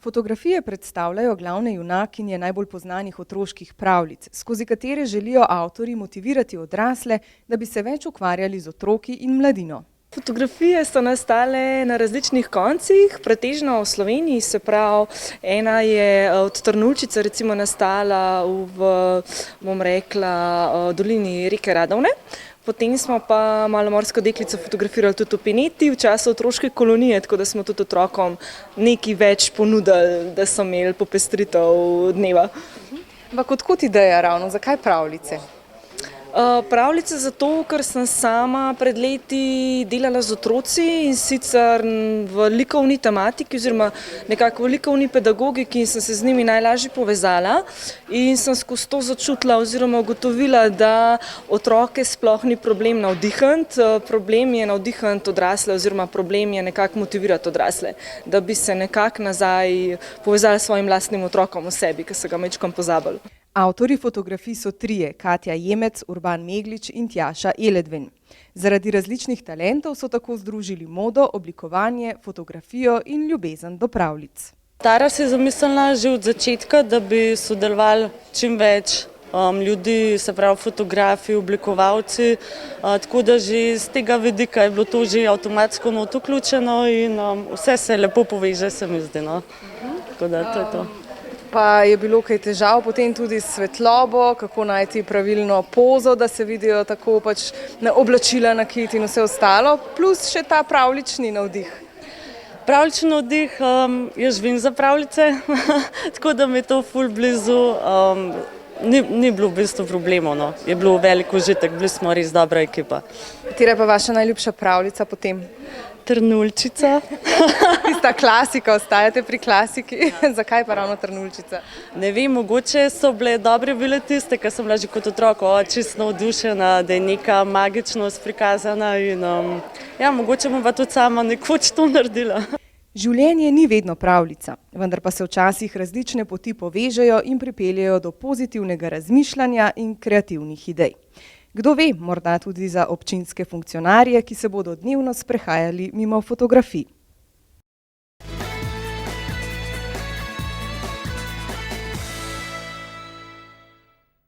Fotografije predstavljajo glavne junakinje najbolj poznanih otroških pravljic, skozi katere želijo avtorji motivirati odrasle, da bi se več ukvarjali z otroki in mladino. Fotografije so nastale na različnih koncih, pretežno v Sloveniji, se pravi, ena je od Trnulčice recimo nastala v dolini reke Radovne. Potem smo pa malomorsko deklico fotografirali tudi v Peneti v času otroške kolonije, tako da smo tudi otrokom nekaj več ponudili, da so imeli popestritev dneva. Ampak odkot ideja ravno, zakaj pravljice? Pravljice zato, ker sem sama pred leti delala z otroci in sicer v likovni tematiki oziroma nekako v likovni pedagogiki in sem se z njimi najlažje povezala in sem skozi to začutila oziroma ugotovila, da otroke sploh ni problem navdihniti, problem je navdihniti odrasle oziroma problem je nekako motivirati odrasle, da bi se nekako nazaj povezali s svojim lastnim otrokom v sebi, ki so ga majčkeno pozabili. Avtorji fotografij so trije, Katja Jemec, Urban Meglič in Tjaša Eledven. Zaradi različnih talentov so tako združili modo, oblikovanje, fotografijo in ljubezen do pravljic. Tara se je zamislila že od začetka, da bi sodelovali čim več ljudi, se pravi fotografi, oblikovalci, tako da že z tega vidika je bilo to že avtomatsko not vključeno in vse se lepo poveže, se mi zdi. Tako da to je to. Pa je bilo kaj težav potem tudi s svetlobo, kako najti pravilno pozo, da se vidijo tako pač oblačila, nakit in vse ostalo, plus še ta pravljični navdih. Pravljični navdih, jaz živim za pravljice, tako da mi je to ful blizu, ni bilo v bistvu problemov, no. Je bilo velik užitek, bili smo res dobra ekipa. Katera je pa vaša najljubša pravljica potem? Trnulčica. Tista klasika, ostajate pri klasiki. Zakaj pa ravno Trnulčica? Ne vem, mogoče so bile tiste, ker sem bila že kot otrok čisto navdušena, da je neka magičnost prikazana in mogoče bom pa tudi sama nekoč to naredila. Življenje ni vedno pravljica, vendar pa se včasih različne poti povežejo in pripeljejo do pozitivnega razmišljanja in kreativnih idej. Kdo ve, morda tudi za občinske funkcionarje, ki se bodo dnevno sprehajali mimo fotografij.